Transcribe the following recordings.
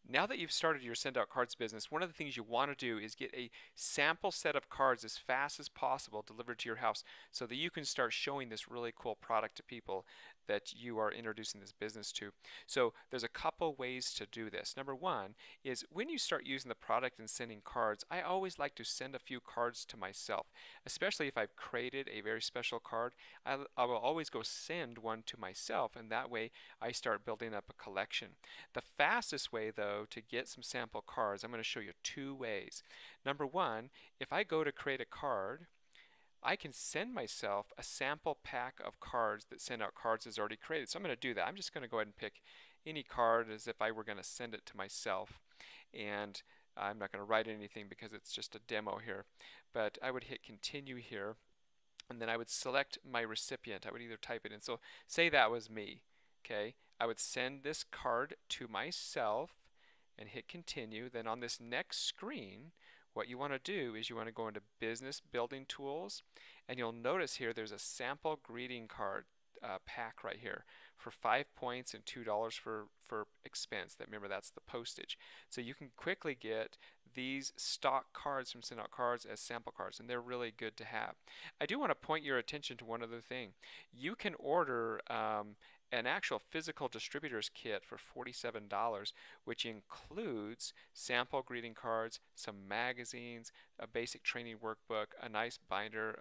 Now that you've started your send out cards business, one of the things you want to do is get a sample set of cards as fast as possible delivered to your house so that you can start showing this really cool product to people that you are introducing this business to. So there's a couple ways to do this. Number one is when you start using the product and sending cards, I always like to send a few cards to myself, especially if I've created a very special card. I will always go send one to myself, and that way I start building up a collection. The fastest way, though, to get some sample cards, I'm going to show you two ways. Number one, if I go to create a card, I can send myself a sample pack of cards that send out cards that's already created. So I'm going to do that. I'm just going to go ahead and pick any card as if I were going to send it to myself. And I'm not going to write anything because it's just a demo here. But I would hit continue here, and then I would select my recipient. I would either type it in. So say that was me. Okay, I would send this card to myself and hit continue. Then on this next screen, what you want to do is you want to go into Business Building Tools, and you'll notice here there's a sample greeting card pack right here for 5 points and $2 for expense. Remember, that's the postage. So you can quickly get these stock cards from Send Out Cards as sample cards, and they're really good to have. I do want to point your attention to one other thing. You can order an actual physical distributor's kit for $47, which includes sample greeting cards, some magazines, a basic training workbook, a nice binder,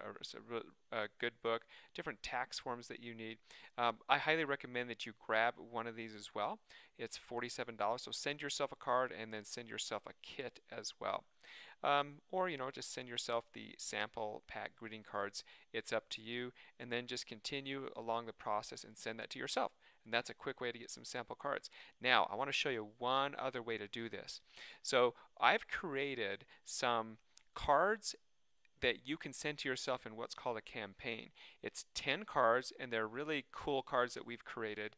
a good book, different tax forms that you need. I highly recommend that you grab one of these as well. It's $47, so send yourself a card and then send yourself a kit as well. Or just send yourself the sample pack greeting cards. It's up to you, and then just continue along the process and send that to yourself. And that's a quick way to get some sample cards. Now I want to show you one other way to do this. So I've created some cards that you can send to yourself in what's called a campaign. It's 10 cards, and they're really cool cards that we've created.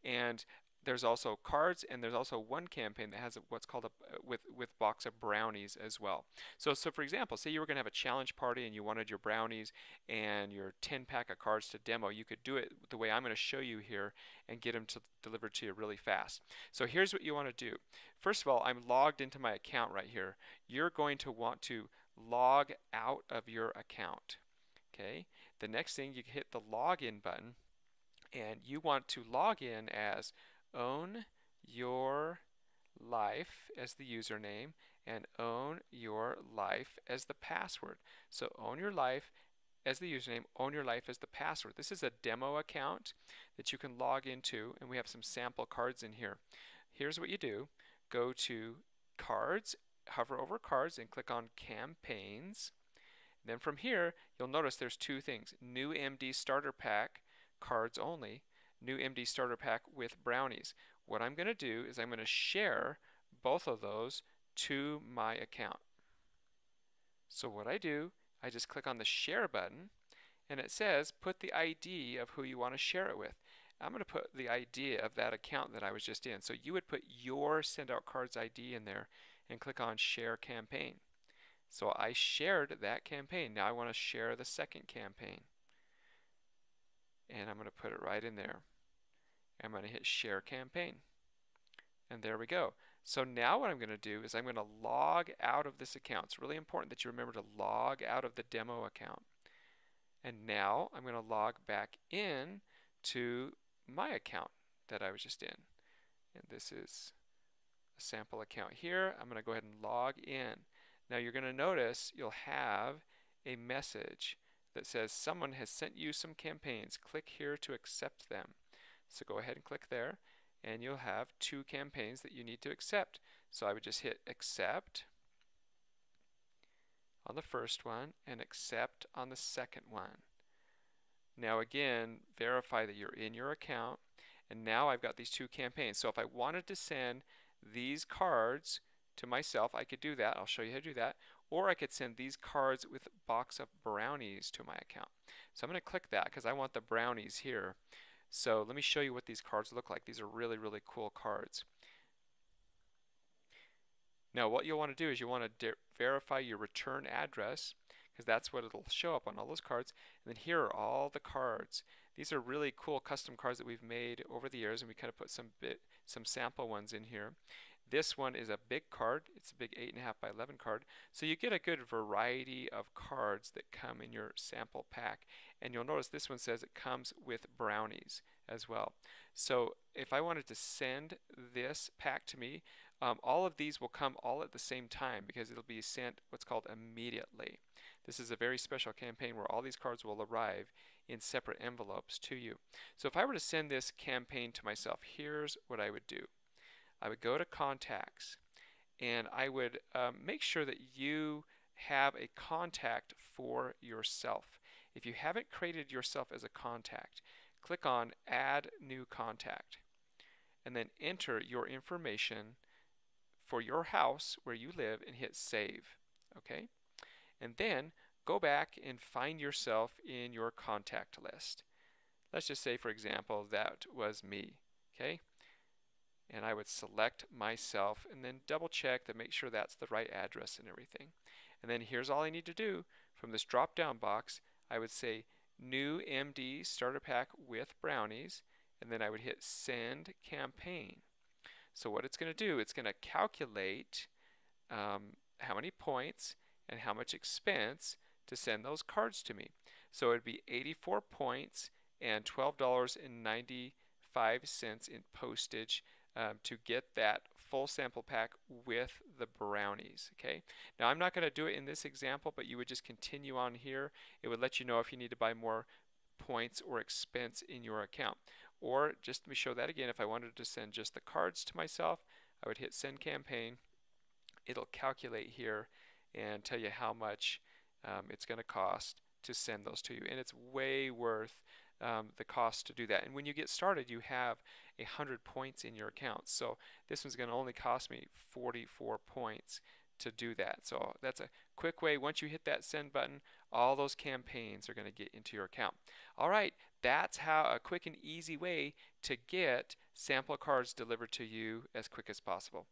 And there's also cards, and there's also one campaign that has what's called a with box of brownies as well. So for example, say you were going to have a challenge party and you wanted your brownies and your 10 pack of cards to demo. You could do it the way I'm going to show you here and get them delivered to you really fast. So here's what you want to do. First of all, I'm logged into my account right here. You're going to want to log out of your account. Okay. The next thing, you hit the login button, and you want to log in as Own Your Life as the username and Own Your Life as the password. So Own Your Life as the username, Own Your Life as the password. This is a demo account that you can log into, and we have some sample cards in here. Here's what you do. Go to Cards, hover over Cards, and click on Campaigns. Then from here, you'll notice there's two things. New MD Starter Pack, cards only. New MD Starter Pack with brownies. What I'm going to do is I'm going to share both of those to my account. So what I do, I just click on the share button, and it says put the ID of who you want to share it with. I'm going to put the ID of that account that I was just in. So you would put your Send Out Cards ID in there and click on Share Campaign. So I shared that campaign. Now I want to share the second campaign. And I'm going to put it right in there. I'm going to hit Share Campaign. And there we go. So now what I'm going to do is I'm going to log out of this account. It's really important that you remember to log out of the demo account. And now I'm going to log back in to my account that I was just in. And this is a sample account here. I'm going to go ahead and log in. Now you're going to notice you'll have a message that says someone has sent you some campaigns. Click here to accept them. So go ahead and click there, and you'll have two campaigns that you need to accept. So I would just hit accept on the first one and accept on the second one. Now again, verify that you're in your account, and now I've got these two campaigns. So if I wanted to send these cards to myself, I could do that. I'll show you how to do that. Or I could send these cards with a box of brownies to my account. So I'm going to click that because I want the brownies here. So let me show you what these cards look like. These are really, really cool cards. Now what you'll want to do is you want to verify your return address, because that's what it'll show up on all those cards. And then here are all the cards. These are really cool custom cards that we've made over the years, and we kind of put some sample ones in here. This one is a big card. It's a big 8.5 by 11 card. So you get a good variety of cards that come in your sample pack. And you'll notice this one says it comes with brownies as well. So if I wanted to send this pack to me, all of these will come all at the same time because it'll be sent what's called immediately. This is a very special campaign where all these cards will arrive in separate envelopes to you. So if I were to send this campaign to myself, here's what I would do. I would go to contacts and I would make sure that you have a contact for yourself. If you haven't created yourself as a contact, click on add new contact and then enter your information for your house where you live and hit save. Okay? And then go back and find yourself in your contact list. Let's just say, for example, that was me. Okay? And I would select myself and then double check to make sure that's the right address and everything. And then here's all I need to do. From this drop down box, I would say new MD starter pack with brownies, and then I would hit send campaign. So what it's going to do, it's going to calculate how many points and how much expense to send those cards to me. So it would be 84 points and $12.95 in postage to get that full sample pack with the brownies. Okay. Now I'm not going to do it in this example, but you would just continue on here. It would let you know if you need to buy more points or expense in your account. Or just let me show that again. If I wanted to send just the cards to myself, I would hit send campaign. It'll calculate here and tell you how much it's going to cost to send those to you. And it's way worth the cost to do that. And when you get started, you have 100 points in your account. So this one's going to only cost me 44 points to do that. So that's a quick way. Once you hit that send button, all those campaigns are going to get into your account. All right, that's how a quick and easy way to get sample cards delivered to you as quick as possible.